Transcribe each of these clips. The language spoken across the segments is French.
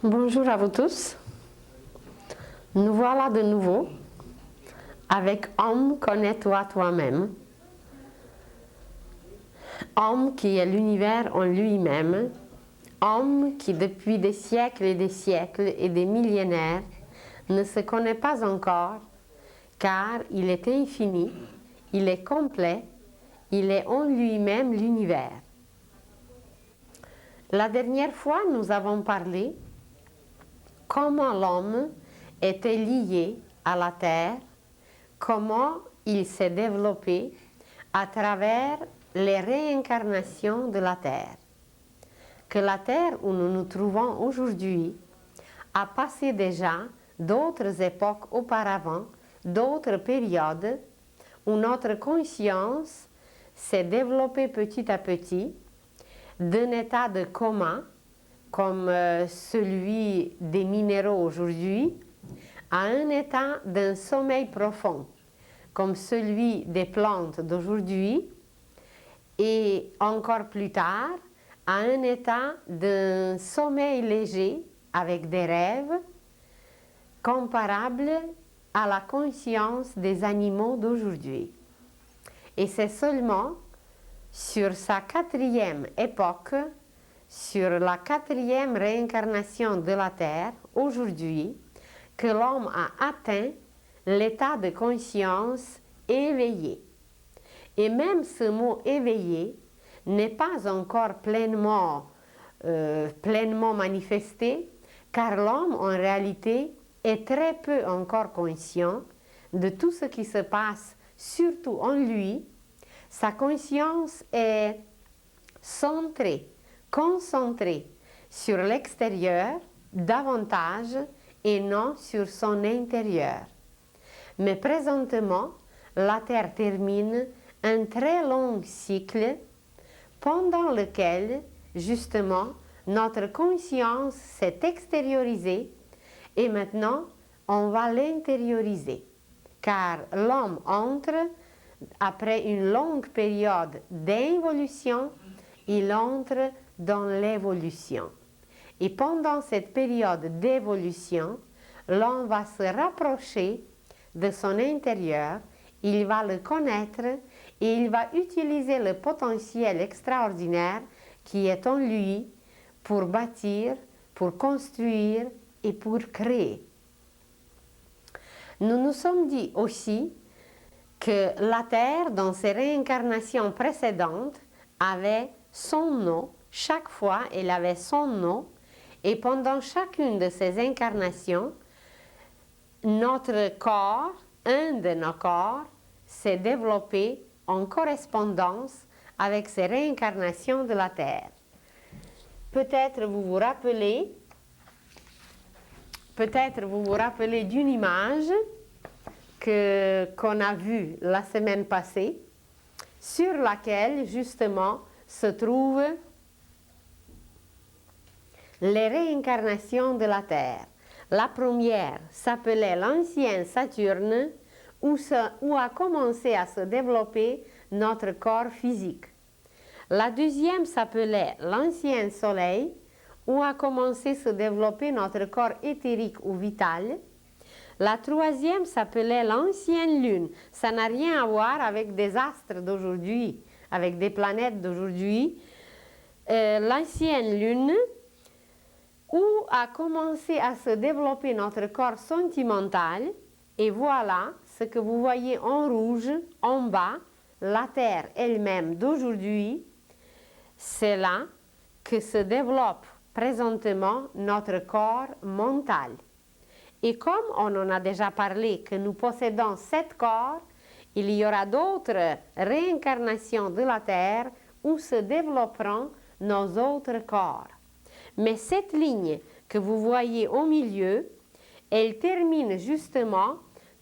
Bonjour à vous tous. Nous voilà de nouveau avec Homme, connais-toi toi-même. Homme qui est l'univers en lui-même. Homme qui depuis des siècles et des millénaires ne se connaît pas encore car il est infini, il est complet, il est en lui-même l'univers. La dernière fois, nous avons parlé comment l'homme était lié à la terre, comment il s'est développé à travers les réincarnations de la terre. Que la terre où nous nous trouvons aujourd'hui a passé déjà d'autres époques auparavant, d'autres périodes où notre conscience s'est développée petit à petit d'un état de coma comme celui des minéraux aujourd'hui, à un état d'un sommeil profond, comme celui des plantes d'aujourd'hui, et encore plus tard, à un état d'un sommeil léger avec des rêves, comparable à la conscience des animaux d'aujourd'hui. Et c'est seulement sur sa quatrième époque, sur la quatrième réincarnation de la Terre, aujourd'hui, que l'homme a atteint l'état de conscience éveillé. Et même ce mot éveillé n'est pas encore pleinement manifesté, car l'homme en réalité est très peu encore conscient de tout ce qui se passe, surtout en lui. Sa conscience est centrée, concentrée sur l'extérieur davantage et non sur son intérieur. Mais présentement, la Terre termine un très long cycle pendant lequel, justement, notre conscience s'est extériorisée et maintenant, on va l'intérioriser. Car l'homme entre, après une longue période d'involution, il entre dans l'évolution. Et pendant cette période d'évolution, l'homme va se rapprocher de son intérieur, il va le connaître et il va utiliser le potentiel extraordinaire qui est en lui pour bâtir, pour construire et pour créer. Nous nous sommes dit aussi que la Terre, dans ses réincarnations précédentes, avait son nom. Chaque fois, elle avait son nom. Et pendant chacune de ces incarnations, notre corps, un de nos corps, s'est développé en correspondance avec ces réincarnations de la Terre. Peut-être vous vous rappelez d'une image qu'on a vue la semaine passée, sur laquelle justement se trouvent les réincarnations de la Terre. La première s'appelait l'ancien Saturne, où a commencé à se développer notre corps physique. La deuxième s'appelait l'ancien Soleil, où a commencé à se développer notre corps éthérique ou vital. La troisième s'appelait l'ancienne Lune. Ça n'a rien à voir avec des astres d'aujourd'hui, avec des planètes d'aujourd'hui. L'ancienne Lune, où a commencé à se développer notre corps sentimental. Et voilà ce que vous voyez en rouge, en bas, la Terre elle-même d'aujourd'hui. C'est là que se développe présentement notre corps mental. Et comme on en a déjà parlé, que nous possédons 7 corps, il y aura d'autres réincarnations de la Terre où se développeront nos autres corps. Mais cette ligne que vous voyez au milieu, elle termine justement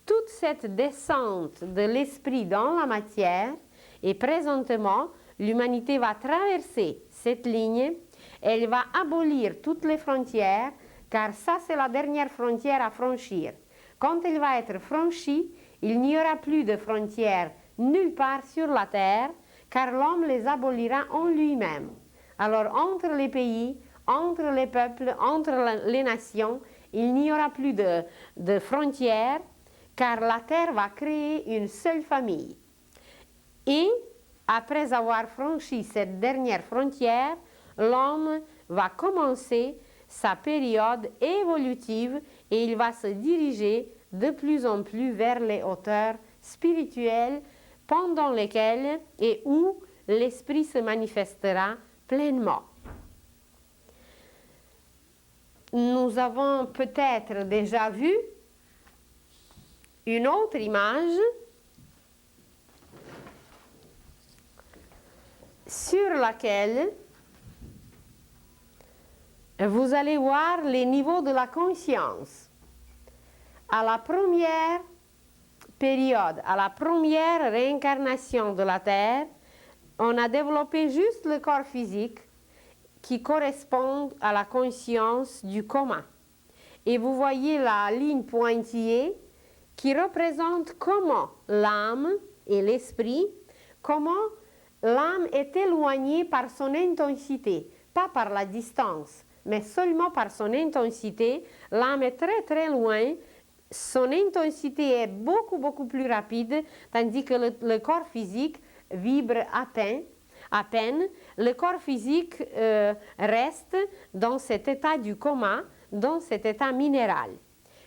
toute cette descente de l'esprit dans la matière, et présentement, l'humanité va traverser cette ligne, elle va abolir toutes les frontières, car ça c'est la dernière frontière à franchir. Quand elle va être franchie, il n'y aura plus de frontières nulle part sur la terre, car l'homme les abolira en lui-même. Alors entre les pays, entre les peuples, entre les nations. Il n'y aura plus de frontières, car la terre va créer une seule famille. Et après avoir franchi cette dernière frontière, l'homme va commencer sa période évolutive et il va se diriger de plus en plus vers les hauteurs spirituelles pendant lesquelles et où l'esprit se manifestera pleinement. Nous avons peut-être déjà vu une autre image sur laquelle vous allez voir les niveaux de la conscience. À la première période, à la première réincarnation de la Terre, on a développé juste le corps physique qui correspond à la conscience du coma. Et vous voyez la ligne pointillée qui représente comment l'âme et l'esprit, comment l'âme est éloignée par son intensité, pas par la distance, mais seulement par son intensité. L'âme est très très loin, son intensité est beaucoup beaucoup plus rapide, tandis que le corps physique vibre à peine. Le corps physique reste dans cet état du coma, dans cet état minéral.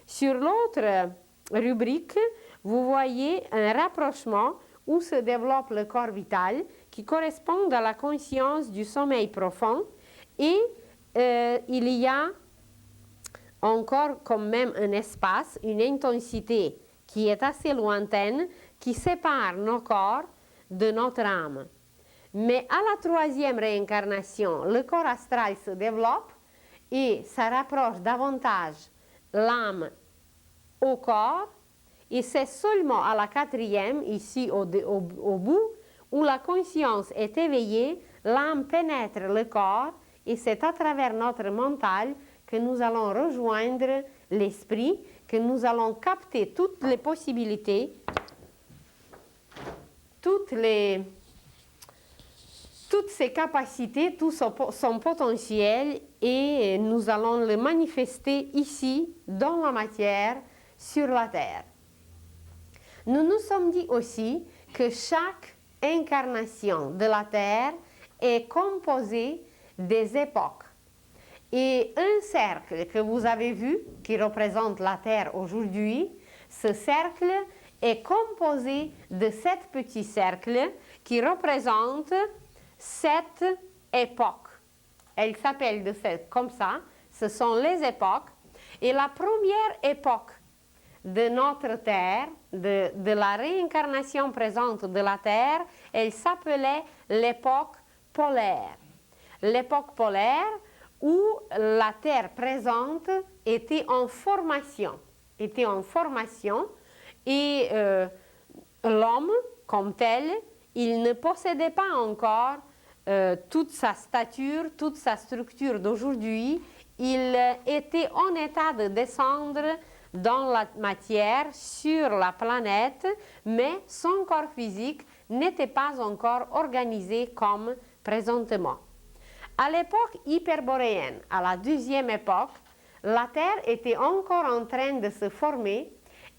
Sur l'autre rubrique, vous voyez un rapprochement où se développe le corps vital qui correspond à la conscience du sommeil profond et il y a encore quand même un espace, une intensité qui est assez lointaine qui sépare nos corps de notre âme. Mais à la troisième réincarnation, le corps astral se développe et ça rapproche davantage l'âme au corps et c'est seulement à la quatrième, ici au bout, où la conscience est éveillée, l'âme pénètre le corps et c'est à travers notre mental que nous allons rejoindre l'esprit, que nous allons capter toutes les possibilités, toutes ses capacités, tout son potentiel et nous allons le manifester ici, dans la matière, sur la terre. Nous nous sommes dit aussi que chaque incarnation de la terre est composée des époques. Et un cercle que vous avez vu, qui représente la terre aujourd'hui, ce cercle est composé de 7 petits cercles qui représentent 7 époques. Elles s'appellent comme ça, ce sont les époques. Et la première époque de notre terre, de la réincarnation présente de la terre, elle s'appelait l'époque polaire. L'époque polaire où la terre présente était en formation et l'homme comme tel, il ne possédait pas encore toute sa stature, toute sa structure d'aujourd'hui. Il était en état de descendre dans la matière, sur la planète, mais son corps physique n'était pas encore organisé comme présentement. À l'époque hyperboréenne, à la deuxième époque, la Terre était encore en train de se former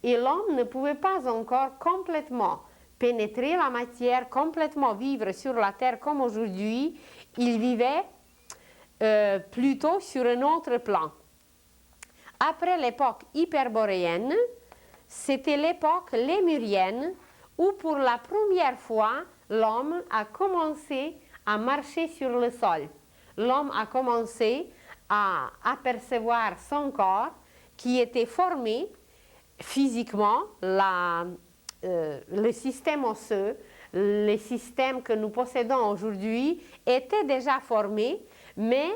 et l'homme ne pouvait pas encore complètement pénétrer la matière, complètement vivre sur la Terre comme aujourd'hui. Il vivait plutôt sur un autre plan. Après l'époque hyperboréenne, c'était l'époque lémurienne où pour la première fois, l'homme a commencé à marcher sur le sol. L'homme a commencé à apercevoir son corps qui était formé physiquement, le système osseux, les systèmes que nous possédons aujourd'hui étaient déjà formés, mais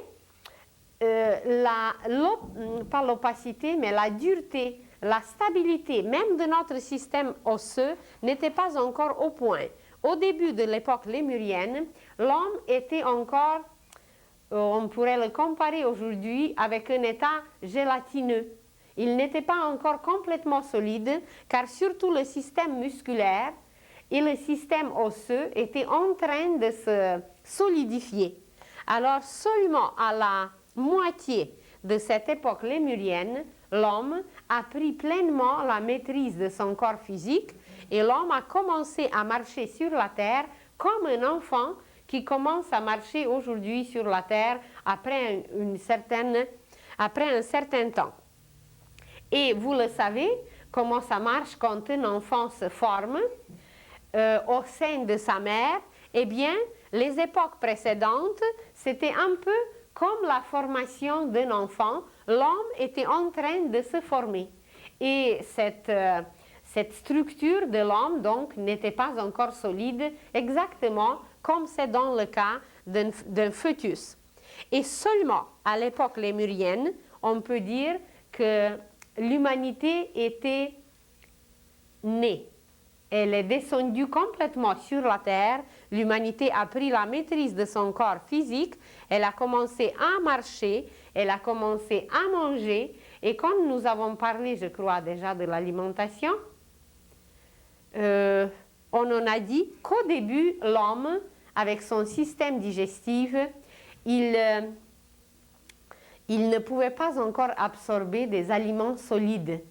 pas l'opacité, mais la dureté, la stabilité même de notre système osseux n'était pas encore au point. Au début de l'époque lémurienne, l'homme était encore, on pourrait le comparer aujourd'hui avec un état gélatineux. Il n'était pas encore complètement solide, car surtout le système musculaire et le système osseux étaient en train de se solidifier. Alors seulement à la moitié de cette époque lémurienne, l'homme a pris pleinement la maîtrise de son corps physique et l'homme a commencé à marcher sur la terre comme un enfant qui commence à marcher aujourd'hui sur la terre après un certain temps. Et vous le savez, comment ça marche quand un enfant se forme au sein de sa mère. Eh bien, les époques précédentes, c'était un peu comme la formation d'un enfant. L'homme était en train de se former. Et cette structure de l'homme, donc, n'était pas encore solide, exactement comme c'est dans le cas d'un fœtus. Et seulement à l'époque lémurienne, on peut dire que l'humanité était née. Elle est descendue complètement sur la terre. L'humanité a pris la maîtrise de son corps physique. Elle a commencé à marcher. Elle a commencé à manger. Et comme nous avons parlé, je crois, déjà de l'alimentation, on en a dit qu'au début, l'homme, avec son système digestif, il ne pouvait pas encore absorber des aliments solides.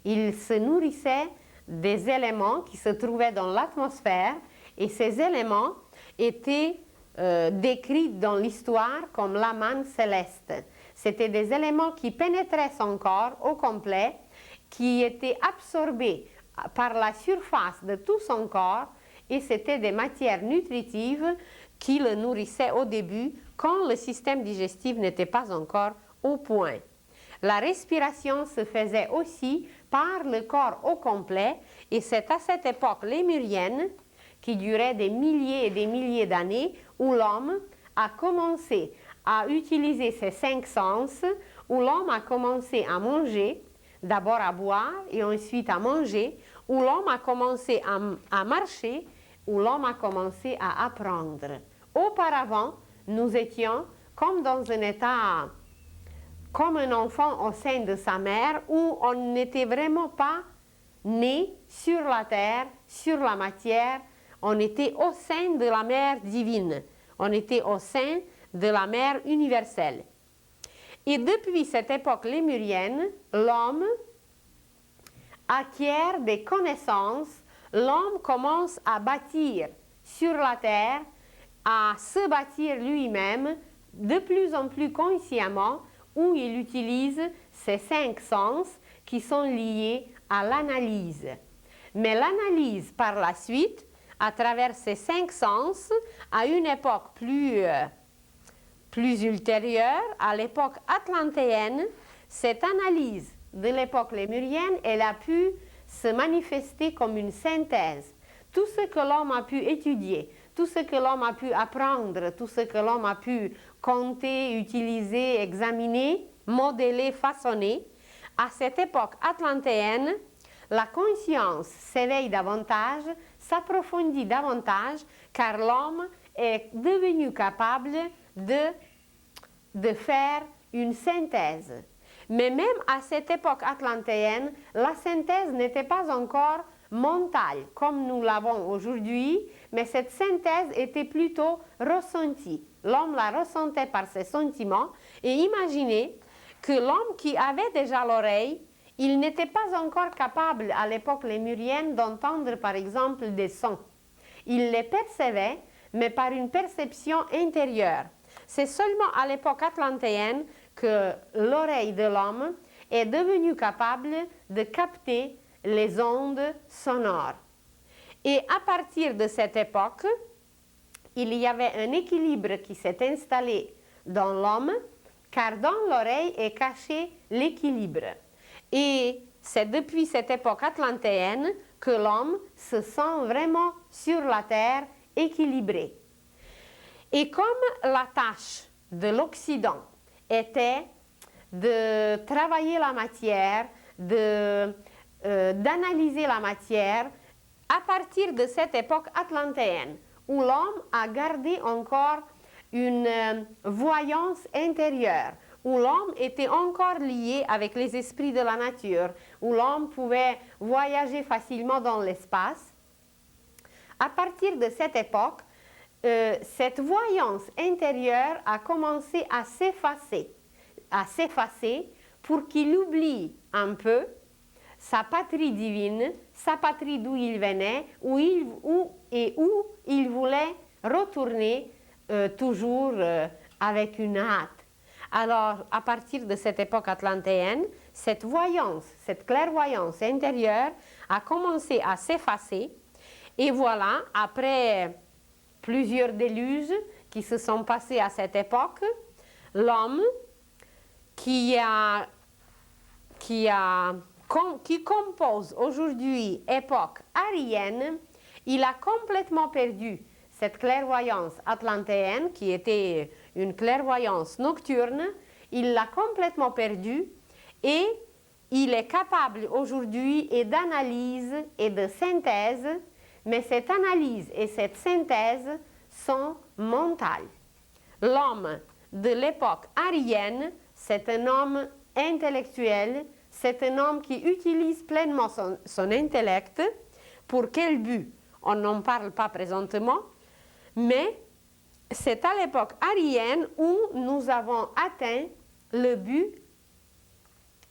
Il se nourrissait des éléments qui se trouvaient dans l'atmosphère et ces éléments étaient décrits dans l'histoire comme la manne céleste. C'étaient des éléments qui pénétraient son corps au complet, qui étaient absorbés par la surface de tout son corps et c'était des matières nutritives qui le nourrissaient au début quand le système digestif n'était pas encore au point. La respiration se faisait aussi par le corps au complet et c'est à cette époque lémurienne qui durait des milliers et des milliers d'années où l'homme a commencé à utiliser ses 5 sens, où l'homme a commencé à manger, d'abord à boire et ensuite à manger, où l'homme a commencé à marcher, où l'homme a commencé à apprendre. Auparavant, nous étions comme dans un état comme un enfant au sein de sa mère où on n'était vraiment pas né sur la terre, sur la matière, on était au sein de la mère divine, on était au sein de la mère universelle. Et depuis cette époque lémurienne, l'homme acquiert des connaissances, l'homme commence à bâtir sur la terre, à se bâtir lui-même de plus en plus consciemment, où il utilise ces 5 sens qui sont liés à l'analyse. Mais l'analyse par la suite, à travers ces 5 sens, à une époque plus ultérieure, à l'époque atlantéenne, cette analyse de l'époque lémurienne, elle a pu se manifester comme une synthèse. Tout ce que l'homme a pu étudier, tout ce que l'homme a pu apprendre, tout ce que l'homme a pu compter, utiliser, examiner, modeler, façonner, à cette époque atlantéenne, la conscience s'éveille davantage, s'approfondit davantage, car l'homme est devenu capable de faire une synthèse. Mais même à cette époque atlantéenne, la synthèse n'était pas encore mentale comme nous l'avons aujourd'hui, mais cette synthèse était plutôt ressentie. L'homme la ressentait par ses sentiments et imaginez que l'homme qui avait déjà l'oreille, il n'était pas encore capable à l'époque lémurienne d'entendre par exemple des sons. Il les percevait, mais par une perception intérieure. C'est seulement à l'époque atlantéenne que l'oreille de l'homme est devenue capable de capter les ondes sonores. Et à partir de cette époque, il y avait un équilibre qui s'est installé dans l'homme, car dans l'oreille est caché l'équilibre. Et c'est depuis cette époque atlantéenne que l'homme se sent vraiment sur la terre équilibré. Et comme la tâche de l'Occident était de travailler la matière, d'analyser la matière, à partir de cette époque atlantéenne, où l'homme a gardé encore une voyance intérieure, où l'homme était encore lié avec les esprits de la nature, où l'homme pouvait voyager facilement dans l'espace. À partir de cette époque, cette voyance intérieure a commencé à s'effacer. à s'effacer pour qu'il oublie un peu sa patrie divine, sa patrie d'où il venait, où il voulait retourner toujours avec une hâte. Alors, à partir de cette époque atlantéenne, cette voyance, cette clairvoyance intérieure a commencé à s'effacer. Et voilà, après plusieurs déluges qui se sont passés à cette époque, l'homme qui compose aujourd'hui époque arienne, il a complètement perdu cette clairvoyance atlantéenne qui était une clairvoyance nocturne, il l'a complètement perdue et il est capable aujourd'hui d'analyse et de synthèse, mais cette analyse et cette synthèse sont mentales. L'homme de l'époque arienne, c'est un homme intellectuel, c'est un homme qui utilise pleinement son intellect. Pour quel but? On n'en parle pas présentement, mais c'est à l'époque arienne où nous avons atteint le but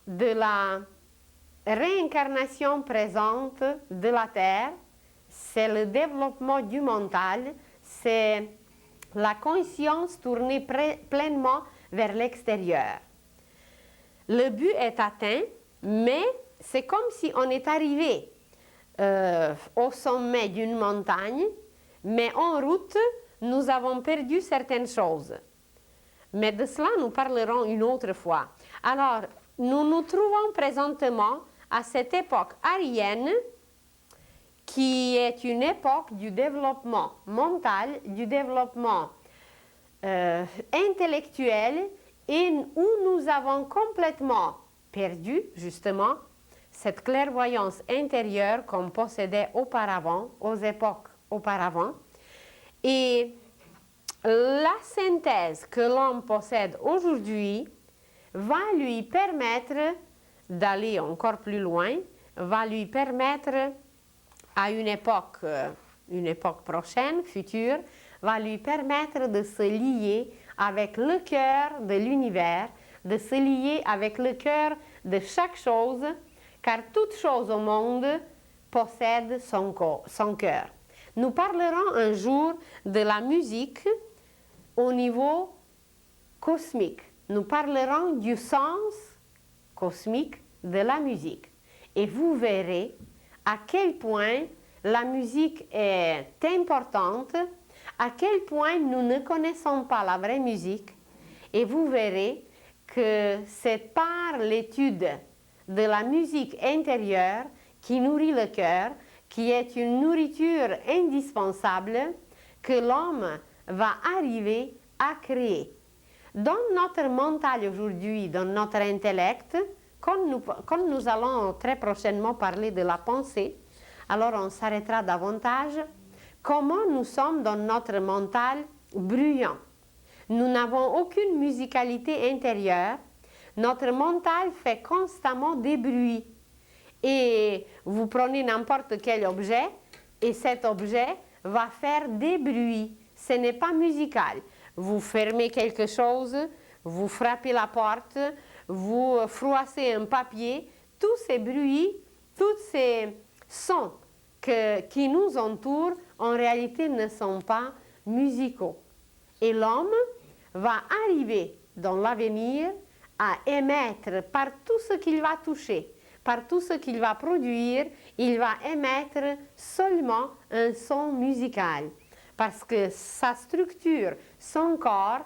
de la réincarnation présente de la Terre. C'est le développement du mental, c'est la conscience tournée pleinement vers l'extérieur. Le but est atteint, mais c'est comme si on est arrivé au sommet d'une montagne, mais en route, nous avons perdu certaines choses. Mais de cela, nous parlerons une autre fois. Alors, nous nous trouvons présentement à cette époque arienne, qui est une époque du développement mental, du développement intellectuel, et où nous avons complètement perdu, justement, cette clairvoyance intérieure qu'on possédait auparavant, aux époques auparavant. Et la synthèse que l'homme possède aujourd'hui va lui permettre d'aller encore plus loin, va lui permettre à une époque prochaine, future, va lui permettre de se lier avec le cœur de l'univers, de se lier avec le cœur de chaque chose, car toute chose au monde possède son cœur. Nous parlerons un jour de la musique au niveau cosmique. Nous parlerons du sens cosmique de la musique. Et vous verrez à quel point la musique est importante, à quel point nous ne connaissons pas la vraie musique. Et vous verrez que c'est par l'étude de la musique intérieure qui nourrit le cœur, qui est une nourriture indispensable, que l'homme va arriver à créer. Dans notre mental aujourd'hui, dans notre intellect, comme nous allons très prochainement parler de la pensée, alors on s'arrêtera davantage. Comment nous sommes dans notre mental bruyant. Nous n'avons aucune musicalité intérieure. Notre mental fait constamment des bruits. Et vous prenez n'importe quel objet et cet objet va faire des bruits. Ce n'est pas musical. Vous fermez quelque chose, vous frappez la porte, vous froissez un papier. Tous ces bruits, tous ces sons qui nous entourent, en réalité ne sont pas musicaux. Et l'homme va arriver dans l'avenir à émettre par tout ce qu'il va toucher, par tout ce qu'il va produire, il va émettre seulement un son musical. Parce que sa structure, son corps,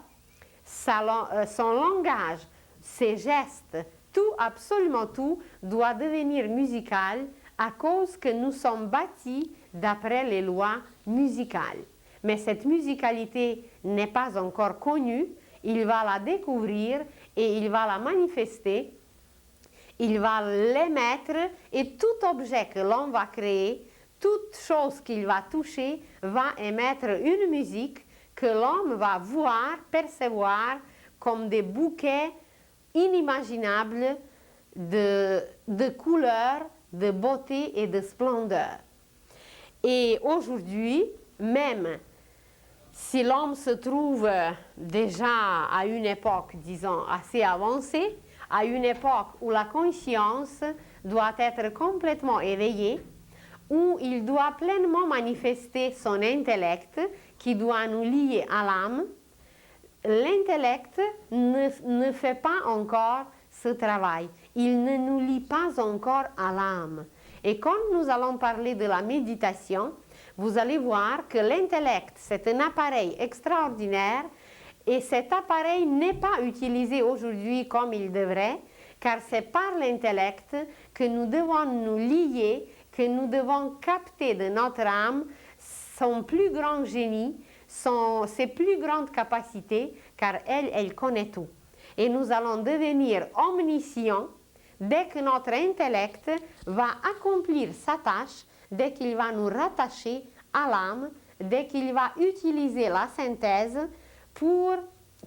son langage, ses gestes, tout, absolument tout, doit devenir musical à cause que nous sommes bâtis d'après les lois musicales. Mais cette musicalité n'est pas encore connue, il va la découvrir et il va la manifester, il va l'émettre et tout objet que l'on va créer, toute chose qu'il va toucher va émettre une musique que l'homme va voir, percevoir comme des bouquets inimaginables de couleurs, de beauté et de splendeur. Et aujourd'hui, même Si l'homme se trouve déjà à une époque, disons, assez avancée, à une époque où la conscience doit être complètement éveillée, où il doit pleinement manifester son intellect qui doit nous lier à l'âme, l'intellect ne fait pas encore ce travail. Il ne nous lie pas encore à l'âme. Et quand nous allons parler de la méditation, vous allez voir que l'intellect, c'est un appareil extraordinaire et cet appareil n'est pas utilisé aujourd'hui comme il devrait, car c'est par l'intellect que nous devons nous lier, que nous devons capter de notre âme son plus grand génie, ses plus grandes capacités, car elle connaît tout. Et nous allons devenir omniscients dès que notre intellect va accomplir sa tâche, dès qu'il va nous rattacher à l'âme, dès qu'il va utiliser la synthèse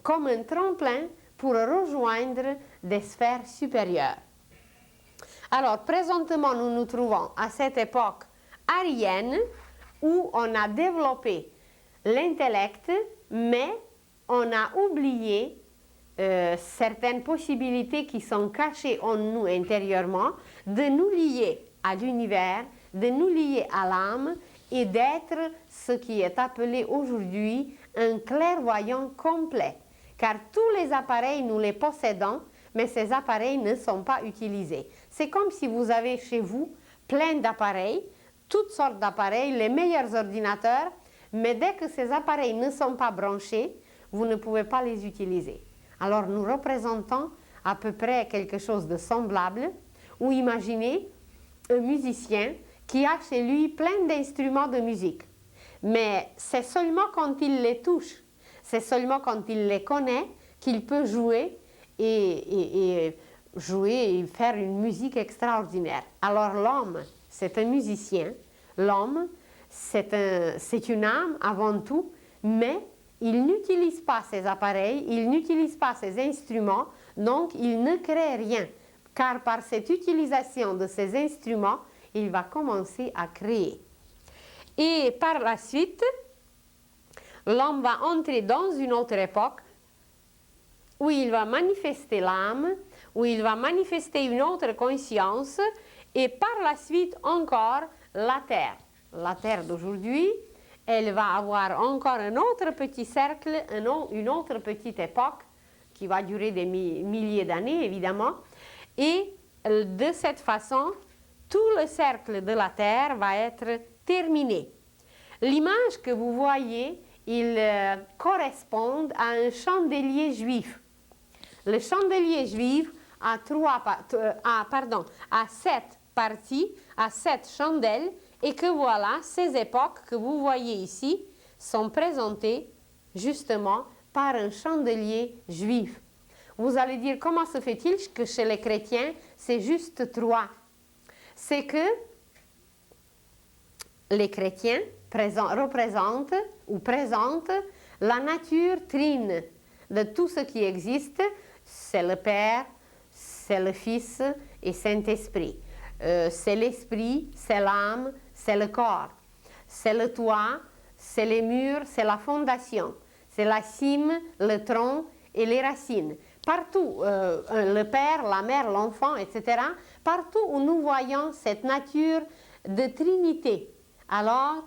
comme un tremplin pour rejoindre des sphères supérieures. Alors, présentement, nous nous trouvons à cette époque arienne où on a développé l'intellect, mais on a oublié certaines possibilités qui sont cachées en nous intérieurement, de nous lier à l'univers, de nous lier à l'âme et d'être ce qui est appelé aujourd'hui un clairvoyant complet. Car tous les appareils, nous les possédons, mais ces appareils ne sont pas utilisés. C'est comme si vous avez chez vous plein d'appareils, toutes sortes d'appareils, les meilleurs ordinateurs, mais dès que ces appareils ne sont pas branchés, vous ne pouvez pas les utiliser. Alors nous représentons à peu près quelque chose de semblable, ou imaginez un musicien qui a chez lui plein d'instruments de musique. Mais c'est seulement quand il les touche, c'est seulement quand il les connaît qu'il peut jouer et jouer et faire une musique extraordinaire. Alors l'homme, c'est un musicien, l'homme, c'est une âme avant tout, mais il n'utilise pas ses appareils, il n'utilise pas ses instruments, donc il ne crée rien. Car par cette utilisation de ces instruments, il va commencer à créer. Et par la suite, l'homme va entrer dans une autre époque où il va manifester l'âme, où il va manifester une autre conscience, et par la suite encore la terre. La terre d'aujourd'hui, elle va avoir encore un autre petit cercle, une autre petite époque qui va durer des milliers d'années évidemment, et de cette façon, tout le cercle de la terre va être terminé. L'image que vous voyez, il correspond à un chandelier juif. Le chandelier juif a 7 parties, a 7 chandelles, et que voilà, ces époques que vous voyez ici sont présentées justement par un chandelier juif. Vous allez dire, comment se fait-il que chez les chrétiens, c'est juste 3? C'est que les chrétiens représentent ou présentent la nature trine de tout ce qui existe. C'est le Père, c'est le Fils et Saint-Esprit. C'est l'esprit, c'est l'âme, c'est le corps. C'est le toit, c'est les murs, c'est la fondation. C'est la cime, le tronc et les racines. Partout, le père, la mère, l'enfant, etc., partout où nous voyons cette nature de trinité, alors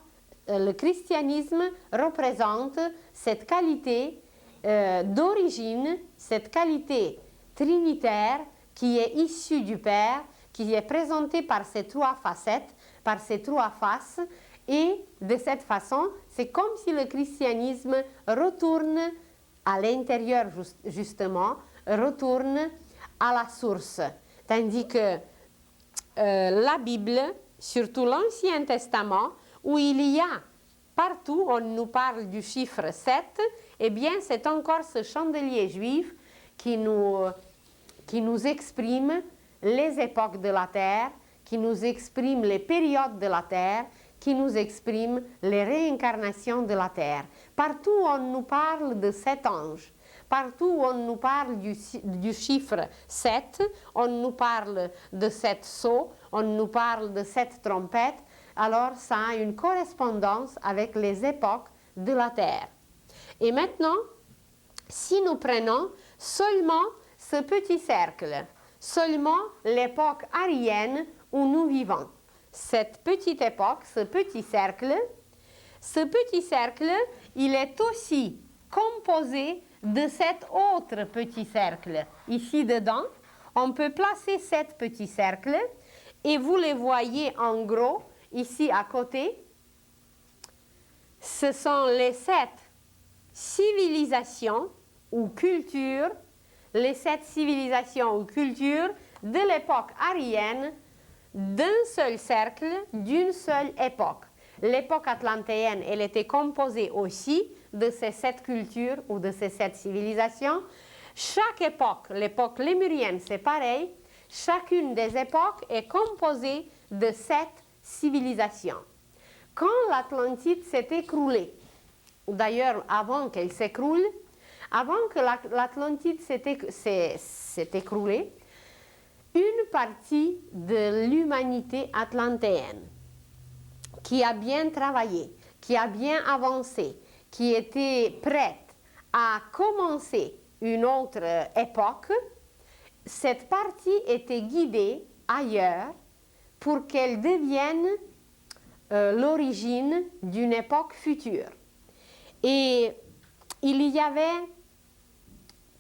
le christianisme représente cette qualité d'origine, cette qualité trinitaire qui est issue du Père, qui est présentée par ces 3 facettes, par ces 3 faces, et de cette façon, c'est comme si le christianisme retourne à l'intérieur justement, retourne à la source. Tandis que la Bible, surtout l'Ancien Testament, où il y a partout, on nous parle du chiffre 7, eh bien c'est encore ce chandelier juif qui nous exprime les époques de la terre, qui nous exprime les périodes de la terre, qui nous exprime les réincarnations de la terre. Partout on nous parle de 7 anges, partout on nous parle du chiffre 7, on nous parle de 7 sceaux, on nous parle de 7 trompettes, alors ça a une correspondance avec les époques de la terre. Et maintenant, si nous prenons seulement ce petit cercle, seulement l'époque aryenne où nous vivons, cette petite époque, ce petit cercle, il est aussi composé de cet autre petit cercle. Ici dedans, on peut placer sept petits cercles et vous les voyez en gros ici à côté. Ce sont les sept civilisations ou cultures, les sept civilisations ou cultures de l'époque aryenne d'un seul cercle, d'une seule époque. L'époque atlantéenne, elle était composée aussi de ces sept cultures ou de ces sept civilisations. Chaque époque, l'époque lémurienne, c'est pareil. Chacune des époques est composée de sept civilisations. Quand l'Atlantide s'est écroulée, ou d'ailleurs avant qu'elle s'écroule, avant que l'Atlantide s'est écroulée, une partie de l'humanité atlantéenne qui a bien travaillé, qui a bien avancé, qui était prête à commencer une autre époque, cette partie était guidée ailleurs pour qu'elle devienne l'origine d'une époque future. Et il y avait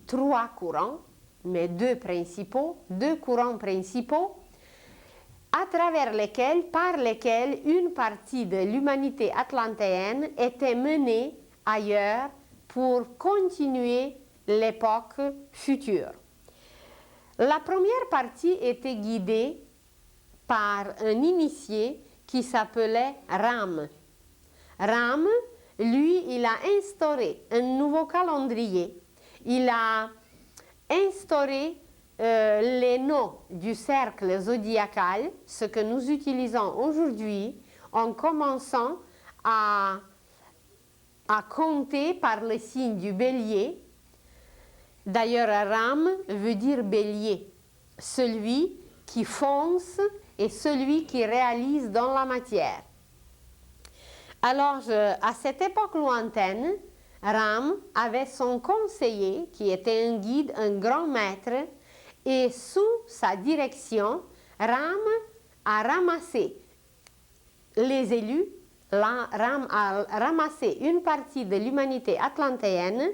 trois courants, mais deux courants principaux, par lesquels une partie de l'humanité atlantéenne était menée ailleurs pour continuer l'époque future. La première partie était guidée par un initié qui s'appelait Ram. Ram, lui, il a instauré un nouveau calendrier. Il a instauré les noms du cercle zodiacal, ce que nous utilisons aujourd'hui, en commençant à compter par le signe du bélier. D'ailleurs, Ram veut dire bélier, celui qui fonce et celui qui réalise dans la matière. Alors, à cette époque lointaine, Ram avait son conseiller qui était un guide, un grand maître, et sous sa direction, Ram a ramassé les élus, Ram a ramassé une partie de l'humanité atlantéenne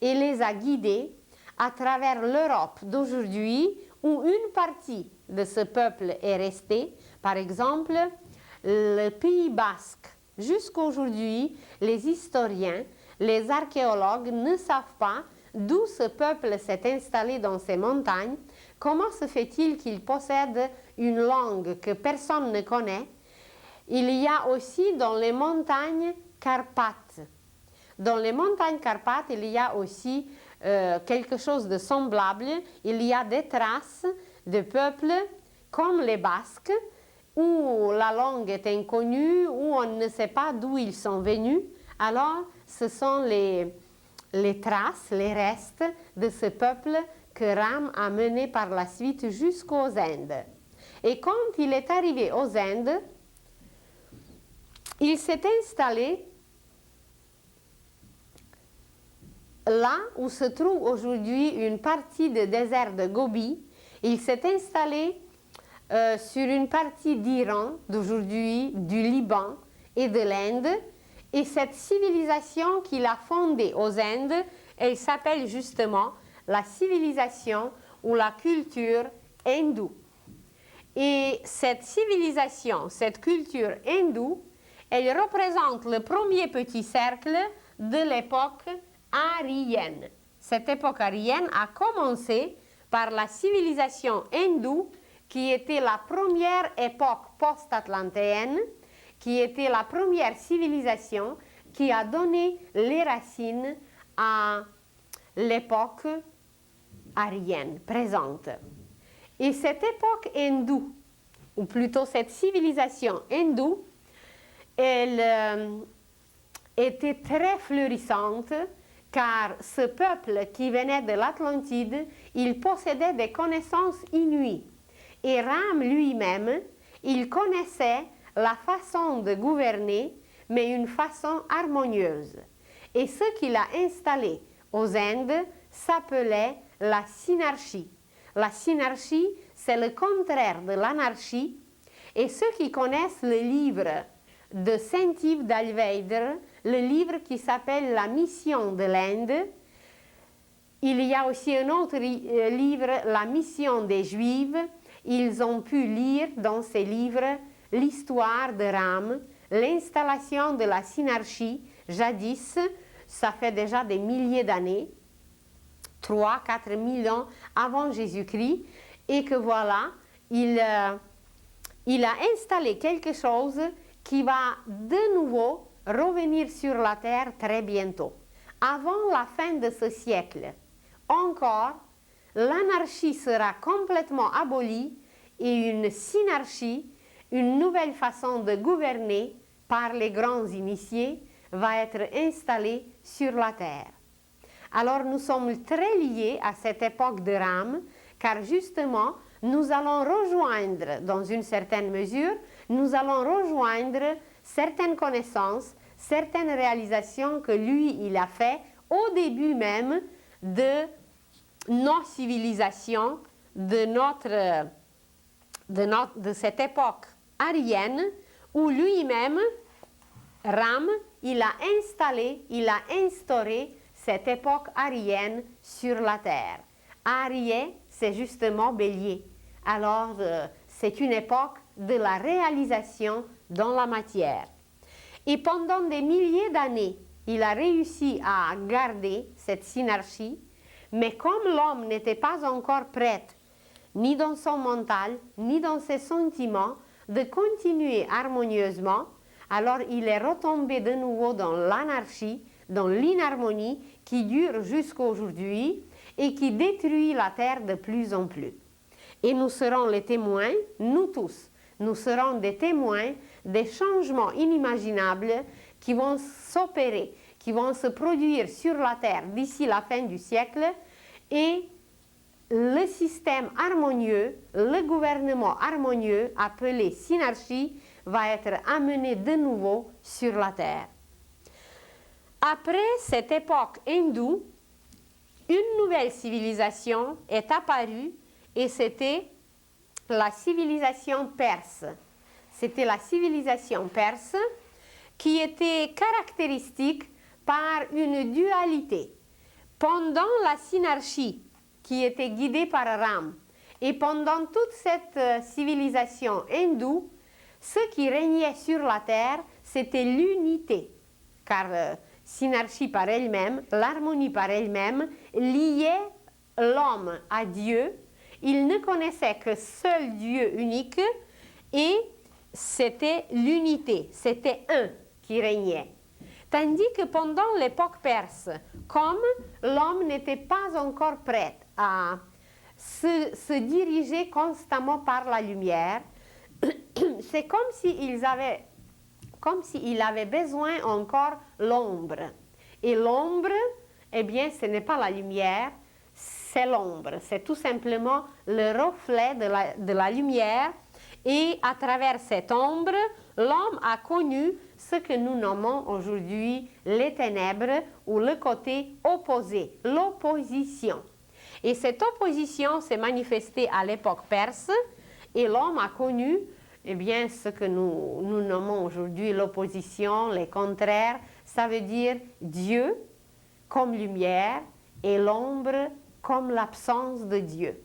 et les a guidés à travers l'Europe d'aujourd'hui où une partie de ce peuple est restée, par exemple le Pays basque. Jusqu'aujourd'hui, les historiens, les archéologues ne savent pas d'où ce peuple s'est installé dans ces montagnes, comment se fait-il qu'il possède une langue que personne ne connaît. Il y a aussi dans les montagnes Carpates. Dans les montagnes Carpates, il y a aussi quelque chose de semblable. Il y a des traces de peuples comme les Basques, où la langue est inconnue, où on ne sait pas d'où ils sont venus. Alors, ce sont les traces, les restes de ce peuple que Ram a mené par la suite jusqu'aux Indes. Et quand il est arrivé aux Indes, il s'est installé là où se trouve aujourd'hui une partie du désert de Gobi. Il s'est installé sur une partie d'Iran d'aujourd'hui, du Liban et de l'Inde. Et cette civilisation qu'il a fondée aux Indes, elle s'appelle justement la civilisation ou la culture hindoue. Et cette civilisation, cette culture hindoue, elle représente le premier petit cercle de l'époque aryenne. Cette époque aryenne a commencé par la civilisation hindoue, qui était la première époque post-atlantéenne, qui était la première civilisation qui a donné les racines à l'époque aryenne présente. Et cette époque hindoue, ou plutôt cette civilisation hindoue, elle était très florissante, car ce peuple qui venait de l'Atlantide, il possédait des connaissances inouïes. Et Ram lui-même, il connaissait la façon de gouverner, mais une façon harmonieuse. Et ce qu'il a installé aux Indes s'appelait la synarchie. La synarchie, c'est le contraire de l'anarchie. Et ceux qui connaissent le livre de Saint-Yves d'Alvèdre, le livre qui s'appelle La mission de l'Inde, il y a aussi un autre livre, La mission des Juifs. Ils ont pu lire dans ces livres l'histoire de Ram, l'installation de la synarchie, jadis, ça fait déjà des milliers d'années, 3-4 000 ans avant Jésus-Christ, et que voilà, il a installé quelque chose qui va de nouveau revenir sur la terre très bientôt. Avant la fin de ce siècle, encore, l'anarchie sera complètement abolie et une synarchie, une nouvelle façon de gouverner par les grands initiés, va être installée sur la terre. Alors nous sommes très liés à cette époque de Ram, car justement, nous allons rejoindre, dans une certaine mesure, nous allons rejoindre certaines connaissances, certaines réalisations que lui, il a fait au début même de nos civilisations, de cette époque aryenne, où lui-même, Ram, il a instauré cette époque aryenne sur la terre. Arye, c'est justement bélier. Alors, c'est une époque de la réalisation dans la matière. Et pendant des milliers d'années, il a réussi à garder cette synarchie, mais comme l'homme n'était pas encore prêt, ni dans son mental, ni dans ses sentiments, de continuer harmonieusement, alors il est retombé de nouveau dans l'anarchie, dans l'inharmonie qui dure jusqu'à aujourd'hui et qui détruit la terre de plus en plus. Et nous serons les témoins, nous tous, nous serons des témoins des changements inimaginables qui vont s'opérer, qui vont se produire sur la terre d'ici la fin du siècle, et le système harmonieux, le gouvernement harmonieux appelé synarchie va être amené de nouveau sur la terre. Après cette époque hindoue, une nouvelle civilisation est apparue et c'était la civilisation perse. C'était la civilisation perse qui était caractéristique par une dualité. Pendant la synarchie qui était guidée par Ram et pendant toute cette civilisation hindoue, ce qui régnait sur la terre, c'était l'unité. Car synarchie par elle-même, l'harmonie par elle-même, liait l'homme à Dieu. Il ne connaissait que seul Dieu unique et c'était l'unité, c'était un qui régnait. Tandis que pendant l'époque perse, comme l'homme n'était pas encore prêt à se diriger constamment par la lumière, c'est comme s'il avait besoin encore l'ombre. Et l'ombre, eh bien, ce n'est pas la lumière, c'est l'ombre. C'est tout simplement le reflet de la lumière. Et à travers cette ombre, l'homme a connu ce que nous nommons aujourd'hui les ténèbres ou le côté opposé, l'opposition. Et cette opposition s'est manifestée à l'époque perse et l'homme a connu eh bien, ce que nous nommons aujourd'hui l'opposition, les contraires. Ça veut dire Dieu comme lumière et l'ombre comme l'absence de Dieu.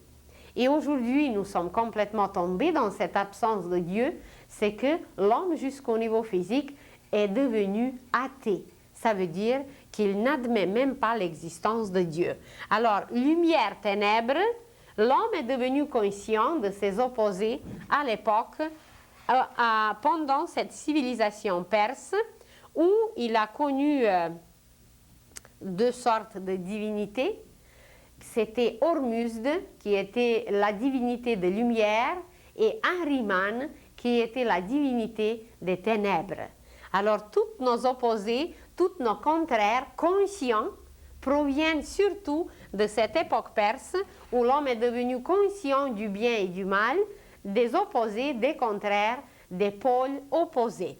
Et aujourd'hui, nous sommes complètement tombés dans cette absence de Dieu, c'est que l'homme, jusqu'au niveau physique, est devenu athée. Ça veut dire qu'il n'admet même pas l'existence de Dieu. Alors, lumière, ténèbres, l'homme est devenu conscient de ses opposés à l'époque, pendant cette civilisation perse, où il a connu deux sortes de divinités. C'était Hormuzd, qui était la divinité de lumière, et Ahriman, qui était la divinité des ténèbres. Alors, tous nos opposés, tous nos contraires conscients proviennent surtout de cette époque perse où l'homme est devenu conscient du bien et du mal, des opposés, des contraires, des pôles opposés.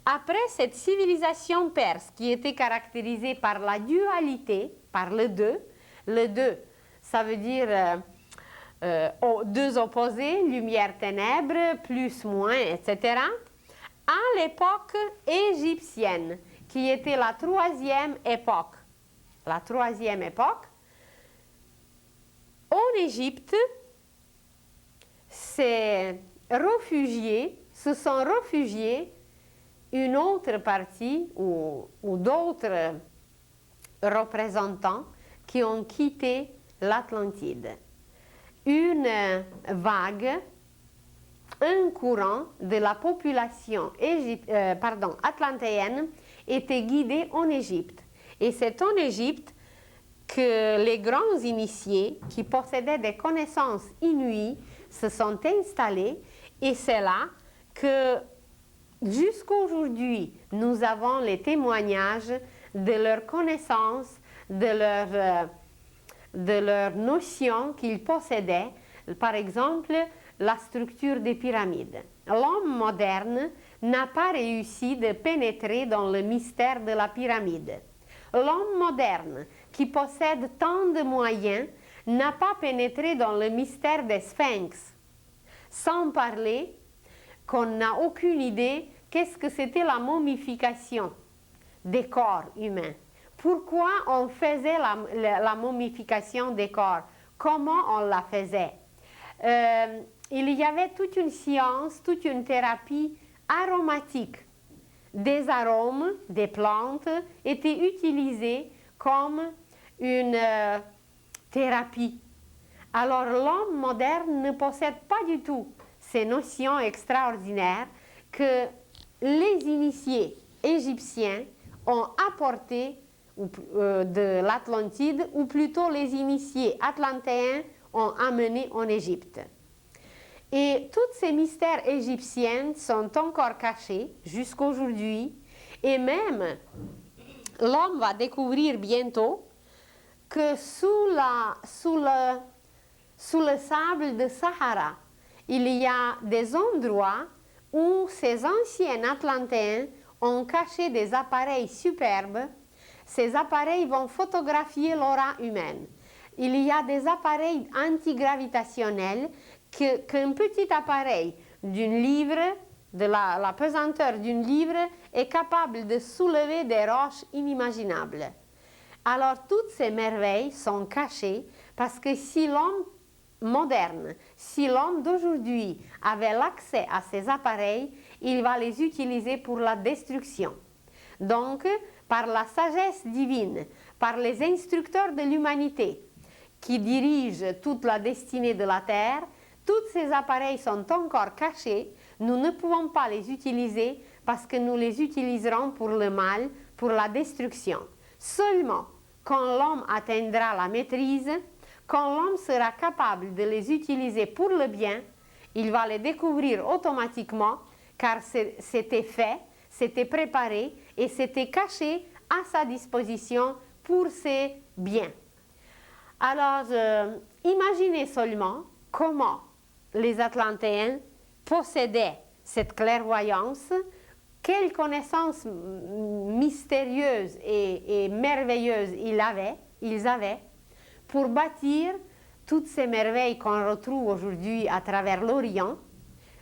Après cette civilisation perse qui était caractérisée par la dualité, par le deux, ça veut dire deux opposés, lumière-ténèbres, plus, moins, etc., à l'époque égyptienne, qui était la troisième époque. La troisième époque, en Égypte, se sont réfugiés une autre partie ou d'autres représentants qui ont quitté l'Atlantide. Une vague, un courant de la population atlantéenne était guidé en Égypte. Et c'est en Égypte que les grands initiés qui possédaient des connaissances inouïes se sont installés, et c'est là que jusqu'aujourd'hui nous avons les témoignages de leurs connaissances, de leurs notions qu'ils possédaient, par exemple la structure des pyramides. L'homme moderne n'a pas réussi de pénétrer dans le mystère de la pyramide. L'homme moderne, qui possède tant de moyens, n'a pas pénétré dans le mystère des sphinx. Sans parler qu'on n'a aucune idée qu'est-ce que c'était la momification des corps humains. Pourquoi on faisait la momification des corps? Comment on la faisait? Il y avait toute une science, toute une thérapie aromatique. Des arômes, des plantes étaient utilisés comme une thérapie. Alors l'homme moderne ne possède pas du tout ces notions extraordinaires que les initiés égyptiens ont apportées de l'Atlantide, ou plutôt les initiés atlantéens ont amené en Égypte. Et tous ces mystères égyptiens sont encore cachés jusqu'aujourd'hui, et même l'homme va découvrir bientôt que sous le sable de Sahara, il y a des endroits où ces anciens Atlantéens ont caché des appareils superbes. Ces appareils vont photographier l'aura humaine. Il y a des appareils antigravitationnels qu'un petit appareil d'une livre, de la pesanteur d'une livre, est capable de soulever des roches inimaginables. Alors toutes ces merveilles sont cachées parce que si l'homme moderne, si l'homme d'aujourd'hui avait l'accès à ces appareils, il va les utiliser pour la destruction. Donc, par la sagesse divine, par les instructeurs de l'humanité qui dirigent toute la destinée de la Terre, tous ces appareils sont encore cachés. Nous ne pouvons pas les utiliser parce que nous les utiliserons pour le mal, pour la destruction. Seulement, quand l'homme atteindra la maîtrise, quand l'homme sera capable de les utiliser pour le bien, il va les découvrir automatiquement, car c'était fait, c'était préparé et c'était caché à sa disposition pour ses biens. Alors, imaginez seulement comment les Atlantéens possédaient cette clairvoyance, quelles connaissances mystérieuses et merveilleuses ils avaient pour bâtir toutes ces merveilles qu'on retrouve aujourd'hui à travers l'Orient.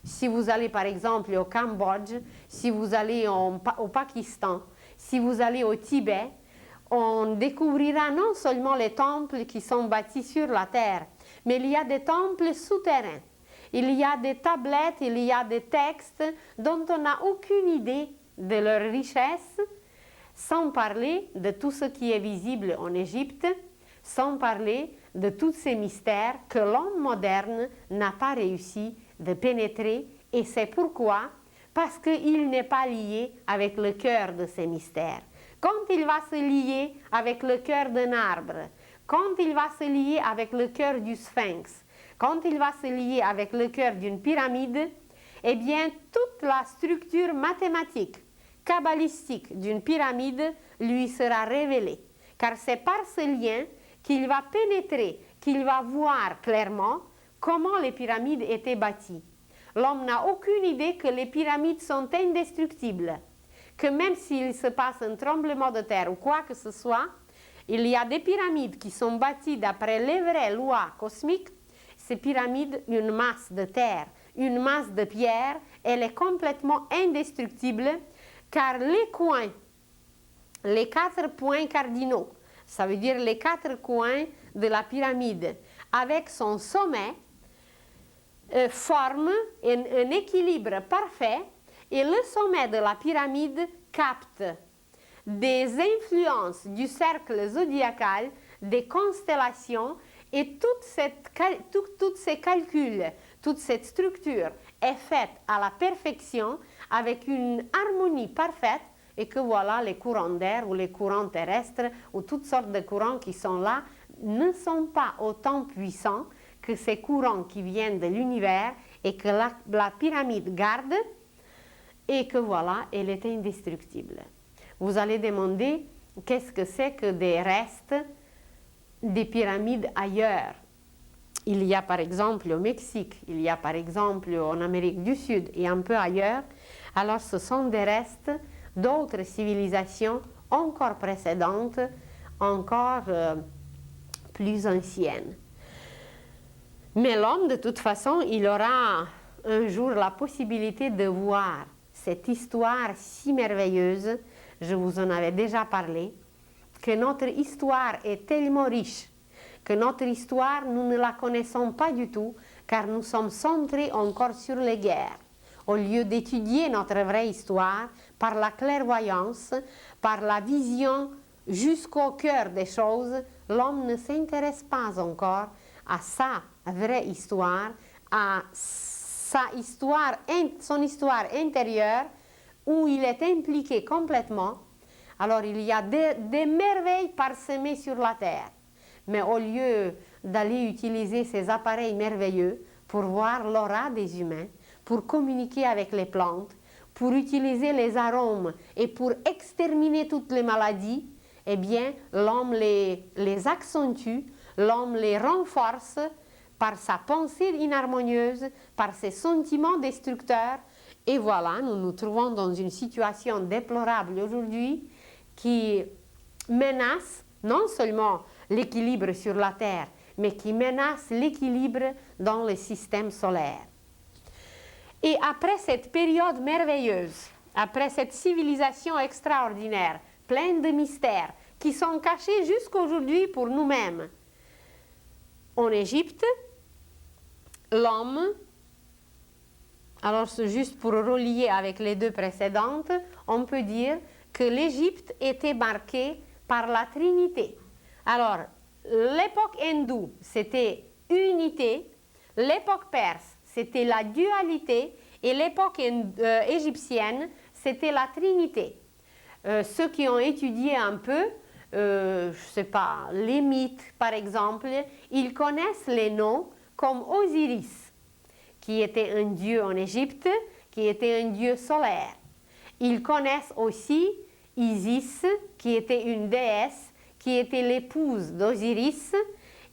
Si vous allez par exemple au Cambodge, si vous allez au Pakistan, si vous allez au Tibet, on découvrira non seulement les temples qui sont bâtis sur la terre, mais il y a des temples souterrains. Il y a des tablettes, il y a des textes dont on n'a aucune idée de leur richesse, sans parler de tout ce qui est visible en Égypte, sans parler de tous ces mystères que l'homme moderne n'a pas réussi de pénétrer. Et c'est pourquoi, parce qu'il n'est pas lié avec le cœur de ces mystères. Quand il va se lier avec le cœur d'un arbre, quand il va se lier avec le cœur du sphinx, quand il va se lier avec le cœur d'une pyramide, eh bien, toute la structure mathématique, kabbalistique d'une pyramide lui sera révélée. Car c'est par ce lien qu'il va pénétrer, qu'il va voir clairement comment les pyramides étaient bâties. L'homme n'a aucune idée que les pyramides sont indestructibles. que même s'il se passe un tremblement de terre ou quoi que ce soit, il y a des pyramides qui sont bâties d'après les vraies lois cosmiques. Ces pyramides, une masse de terre, une masse de pierre, elle est complètement indestructible car les coins, les 4 points cardinaux, ça veut dire les 4 coins de la pyramide, avec son sommet, forment un équilibre parfait et le sommet de la pyramide capte des influences du cercle zodiacal, des constellations et tous ces calculs, toute cette structure est faite à la perfection avec une harmonie parfaite et que voilà les courants d'air ou les courants terrestres ou toutes sortes de courants qui sont là ne sont pas autant puissants que ces courants qui viennent de l'univers et que la pyramide garde et que voilà, elle est indestructible. Vous allez demander qu'est-ce que c'est que des restes des pyramides ailleurs. Il y a par exemple au Mexique, il y a par exemple en Amérique du Sud et un peu ailleurs. Alors ce sont des restes d'autres civilisations encore précédentes, encore plus anciennes. Mais l'homme, de toute façon, il aura un jour la possibilité de voir cette histoire si merveilleuse, je vous en avais déjà parlé, que notre histoire est tellement riche, que notre histoire, nous ne la connaissons pas du tout, car nous sommes centrés encore sur les guerres. Au lieu d'étudier notre vraie histoire par la clairvoyance, par la vision jusqu'au cœur des choses, l'homme ne s'intéresse pas encore à sa vraie histoire, à son histoire intérieure, où il est impliqué complètement. Alors il y a des merveilles parsemées sur la terre. Mais au lieu d'aller utiliser ces appareils merveilleux pour voir l'aura des humains, pour communiquer avec les plantes, pour utiliser les arômes et pour exterminer toutes les maladies, eh bien l'homme les accentue, l'homme les renforce par sa pensée inharmonieuse, par ses sentiments destructeurs. Et voilà, nous nous trouvons dans une situation déplorable aujourd'hui qui menace non seulement l'équilibre sur la Terre, mais qui menace l'équilibre dans le système solaire. Et après cette période merveilleuse, après cette civilisation extraordinaire, pleine de mystères, qui sont cachés jusqu'aujourd'hui pour nous-mêmes, en Égypte, l'homme, alors c'est juste pour relier avec les deux précédentes, on peut dire que l'Égypte était marquée par la Trinité. Alors, l'époque hindoue, c'était unité, l'époque perse, c'était la dualité, et l'époque égyptienne, c'était la Trinité. Ceux qui ont étudié un peu, je ne sais pas, les mythes par exemple, ils connaissent les noms comme Osiris, qui était un dieu en Égypte, qui était un dieu solaire. Ils connaissent aussi Isis, qui était une déesse, qui était l'épouse d'Osiris,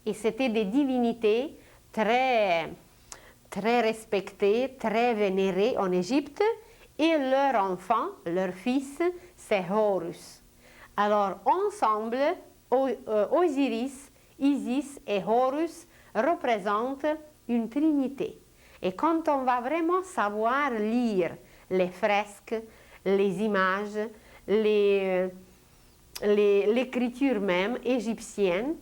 et c'était des divinités très respectées, très vénérées en Égypte, et leur enfant, leur fils, c'est Horus. Alors ensemble, Osiris, Isis et Horus représentent une trinité. Et quand on va vraiment savoir lire les fresques, les images, l'écriture même égyptienne,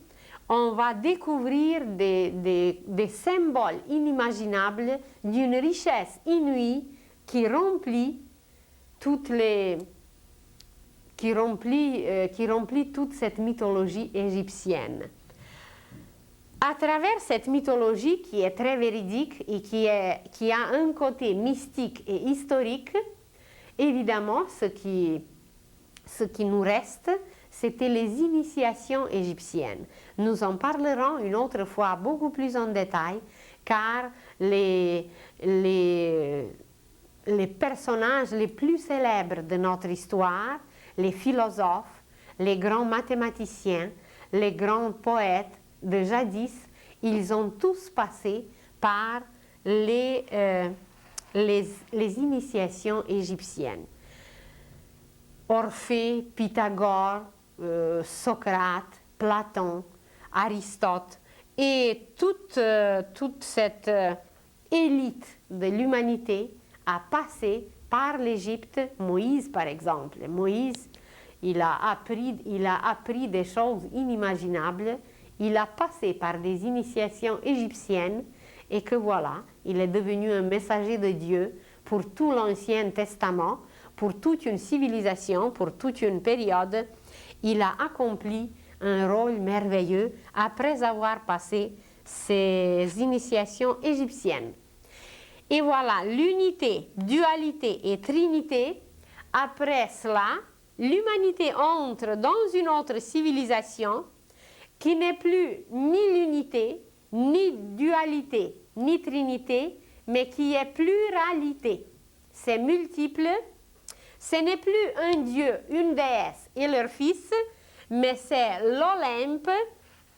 on va découvrir des symboles inimaginables d'une richesse inouïe qui remplit toute cette mythologie égyptienne. À travers cette mythologie qui est très véridique et qui a un côté mystique et historique, évidemment, ce qui nous reste, c'était les initiations égyptiennes. Nous en parlerons une autre fois beaucoup plus en détail, car les personnages les plus célèbres de notre histoire, les philosophes, les grands mathématiciens, les grands poètes de jadis, ils ont tous passé par les initiations égyptiennes. Orphée, Pythagore, Socrate, Platon, Aristote et toute cette élite de l'humanité a passé par l'Égypte. Moïse, par exemple. Moïse, il a appris des choses inimaginables. Il a passé par des initiations égyptiennes et que voilà, il est devenu un messager de Dieu pour tout l'Ancien Testament, pour toute une civilisation, pour toute une période. Il a accompli un rôle merveilleux après avoir passé ces initiations égyptiennes. Et voilà, l'unité, dualité et trinité. Après cela, l'humanité entre dans une autre civilisation qui n'est plus ni l'unité, ni dualité, ni trinité, mais qui est pluralité. C'est multiple. Ce n'est plus un dieu, une déesse et leur fils, mais c'est l'Olympe,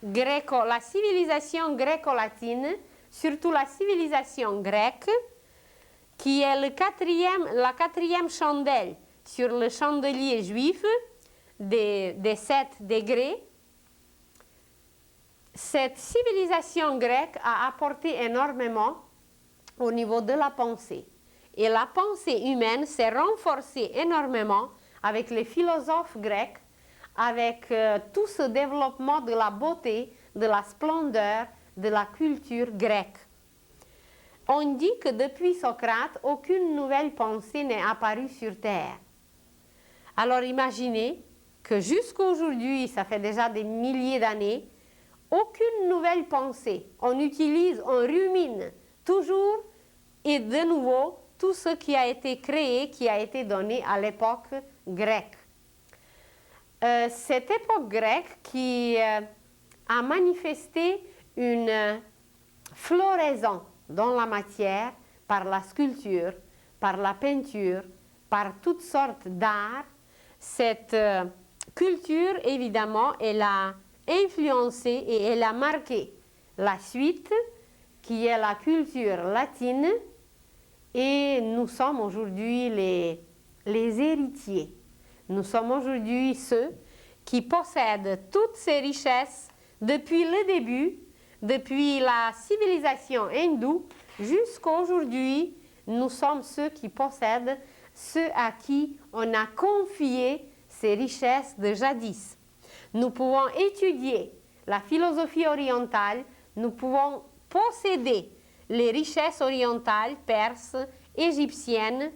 la civilisation gréco-latine, surtout la civilisation grecque, qui est la quatrième chandelle sur le chandelier juif des 7 degrés. Cette civilisation grecque a apporté énormément au niveau de la pensée. Et la pensée humaine s'est renforcée énormément avec les philosophes grecs, avec tout ce développement de la beauté, de la splendeur, de la culture grecque. On dit que depuis Socrate, aucune nouvelle pensée n'est apparue sur Terre. Alors imaginez que jusqu'aujourd'hui, ça fait déjà des milliers d'années, aucune nouvelle pensée. On utilise, on rumine toujours et de nouveau tout ce qui a été créé, qui a été donné à l'époque grecque. Cette époque grecque qui a manifesté une floraison dans la matière par la sculpture, par la peinture, par toutes sortes d'arts. Cette culture, évidemment, elle a influencé et elle a marqué la suite, qui est la culture latine, et nous sommes aujourd'hui les héritiers. Nous sommes aujourd'hui ceux qui possèdent toutes ces richesses depuis le début, depuis la civilisation hindoue jusqu'à aujourd'hui. Nous sommes ceux qui possèdent, ceux à qui on a confié ces richesses de jadis. Nous pouvons étudier la philosophie orientale, nous pouvons posséder les richesses orientales, perses, égyptiennes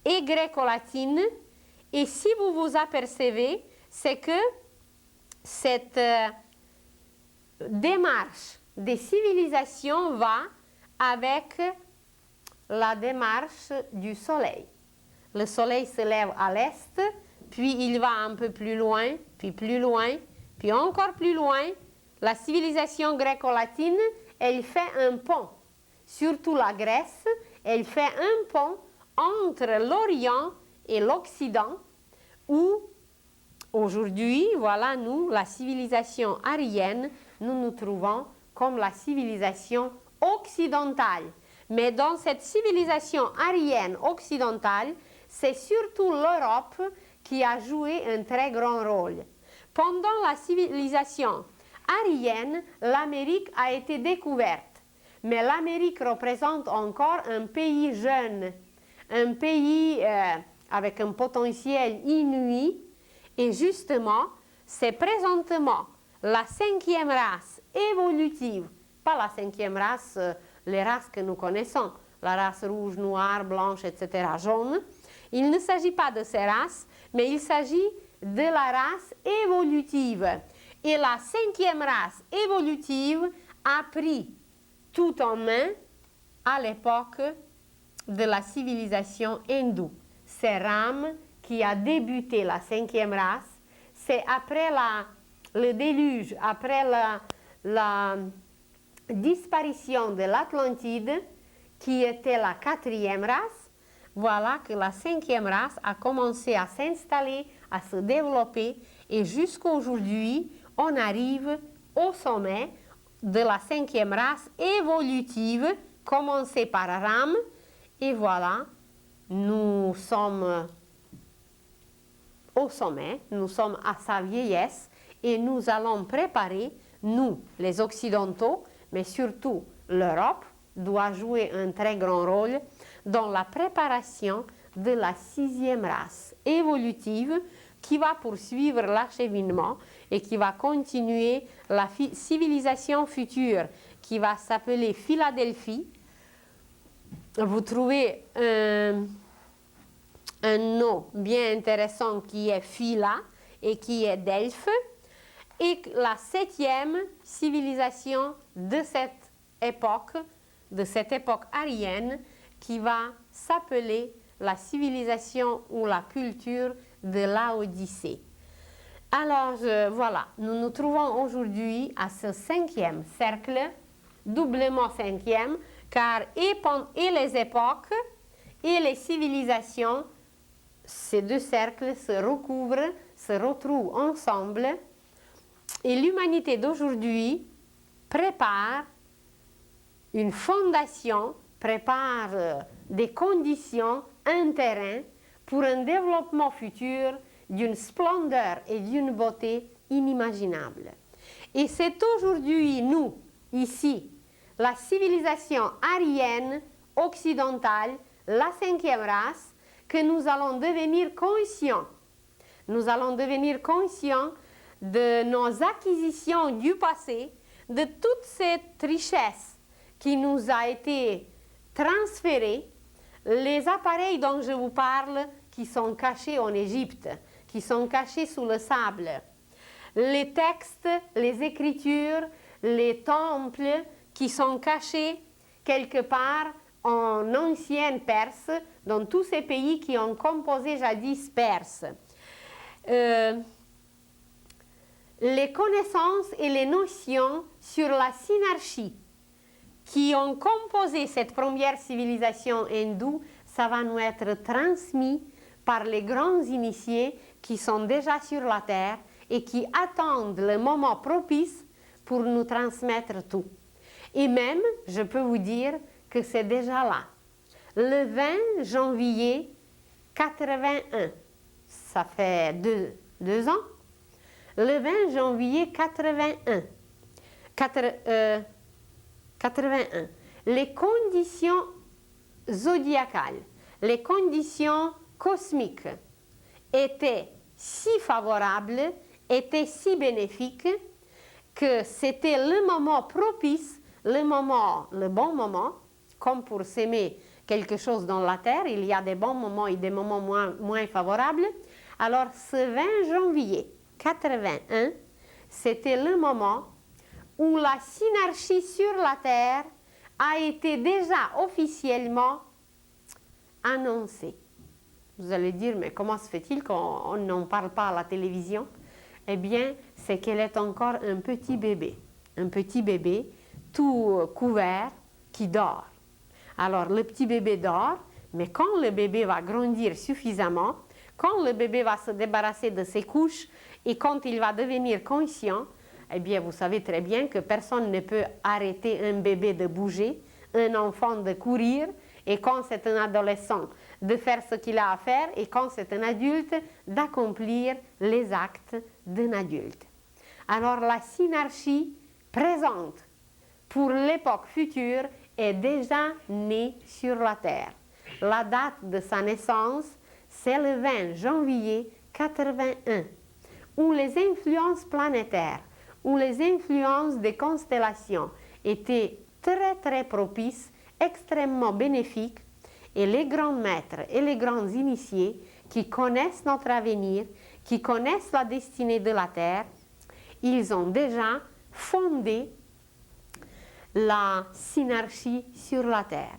et gréco-latines. Et si vous vous apercevez, c'est que cette démarche des civilisations va avec la démarche du soleil. Le soleil se lève à l'est, puis il va un peu plus loin, puis encore plus loin. La civilisation gréco-latine, elle fait un pont. Surtout la Grèce, elle fait un pont entre l'Orient et l'Occident, où aujourd'hui, voilà, nous, la civilisation aryenne, nous nous trouvons comme la civilisation occidentale. Mais dans cette civilisation aryenne occidentale, c'est surtout l'Europe qui a joué un très grand rôle. Pendant la civilisation aryenne, l'Amérique a été découverte. Mais l'Amérique représente encore un pays jeune, un pays avec un potentiel inouï. Et justement, c'est présentement la 5e race évolutive, pas la 5e race, les races que nous connaissons, la race rouge, noire, blanche, etc., jaune. Il ne s'agit pas de ces races, mais il s'agit de la race évolutive. Et la 5e race évolutive a pris tout en main à l'époque de la civilisation hindoue. C'est Ram qui a débuté la 5e race. C'est après le déluge, après la disparition de l'Atlantide, qui était la 4e race. Voilà que la 5e race a commencé à s'installer, à se développer, et jusqu'à aujourd'hui, on arrive au sommet de la 5e race évolutive, commencée par Ram, et voilà, nous sommes au sommet, nous sommes à sa vieillesse et nous allons préparer, nous, les Occidentaux, mais surtout l'Europe, doit jouer un très grand rôle dans la préparation de la 6e race évolutive qui va poursuivre l'acheminement et qui va continuer la civilisation future qui va s'appeler Philadelphie. Vous trouvez un nom bien intéressant qui est Phila et qui est Delphes, et la 7e civilisation de cette époque aryenne, qui va s'appeler la civilisation ou la culture de Laodicée. Alors voilà, nous nous trouvons aujourd'hui à ce 5e cercle, doublement 5e, car et les époques et les civilisations, ces deux cercles se recouvrent, se retrouvent ensemble, et l'humanité d'aujourd'hui prépare une fondation, prépare des conditions, un terrain pour un développement futur d'une splendeur et d'une beauté inimaginables. Et c'est aujourd'hui, nous, ici, la civilisation aryenne, occidentale, la 5e race, que nous allons devenir conscients. Nous allons devenir conscients de nos acquisitions du passé, de toute cette richesse qui nous a été transférée, les appareils dont je vous parle qui sont cachés en Égypte, qui sont cachés sous le sable, les textes, les écritures, les temples qui sont cachés quelque part en ancienne Perse, dans tous ces pays qui ont composé jadis Perse. Les connaissances et les notions sur la synarchie qui ont composé cette première civilisation hindoue, ça va nous être transmis par les grands initiés qui sont déjà sur la terre et qui attendent le moment propice pour nous transmettre tout. Et même, je peux vous dire que c'est déjà là. Le 20 janvier 81, ça fait deux ans, le 20 janvier 81, les conditions zodiacales, les conditions cosmiques étaient si favorables, étaient si bénéfiques, que c'était le moment propice, le bon moment, comme pour s'aimer quelque chose dans la terre, il y a des bons moments et des moments moins favorables. Alors ce 20 janvier 81, c'était le moment où la synarchie sur la terre a été déjà officiellement annoncée. Vous allez dire, mais comment se fait-il qu'on n'en parle pas à la télévision? Eh bien, c'est qu'elle est encore un petit bébé tout couvert qui dort. Alors, le petit bébé dort, mais quand le bébé va grandir suffisamment, quand le bébé va se débarrasser de ses couches et quand il va devenir conscient, eh bien, vous savez très bien que personne ne peut arrêter un bébé de bouger, un enfant de courir, et quand c'est un adolescent, de faire ce qu'il a à faire, et quand c'est un adulte, d'accomplir les actes d'un adulte. Alors, la synarchie présente pour l'époque future est déjà née sur la terre. La date de sa naissance, c'est le 20 janvier 81, où les influences planétaires, où les influences des constellations étaient très très propices, extrêmement bénéfiques, et les grands maîtres et les grands initiés qui connaissent notre avenir, qui connaissent la destinée de la Terre, ils ont déjà fondé la synarchie sur la Terre.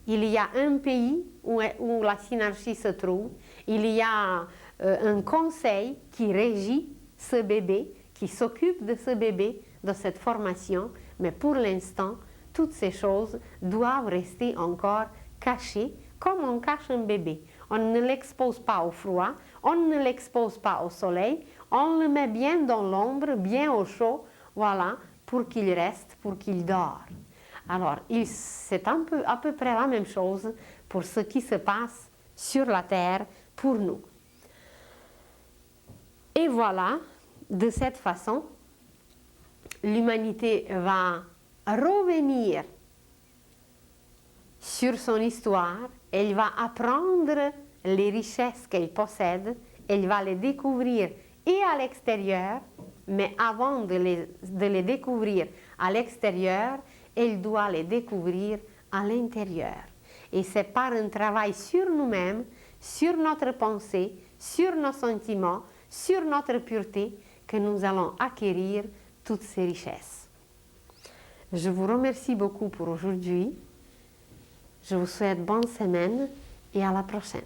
Il y a un pays où la synarchie se trouve, il y a un conseil qui régit ce bébé, qui s'occupe de ce bébé, de cette formation, mais pour l'instant, toutes ces choses doivent rester encore cachées, comme on cache un bébé. On ne l'expose pas au froid, on ne l'expose pas au soleil, on le met bien dans l'ombre, bien au chaud, voilà, pour qu'il reste, pour qu'il dort. Alors, c'est à peu près la même chose pour ce qui se passe sur la terre pour nous. Et voilà, de cette façon, l'humanité va revenir sur son histoire, elle va apprendre les richesses qu'elle possède, elle va les découvrir et à l'extérieur, mais avant de les découvrir à l'extérieur, elle doit les découvrir à l'intérieur. Et c'est par un travail sur nous-mêmes, sur notre pensée, sur nos sentiments, sur notre pureté, que nous allons acquérir toutes ces richesses. Je vous remercie beaucoup pour aujourd'hui. Je vous souhaite bonne semaine et à la prochaine.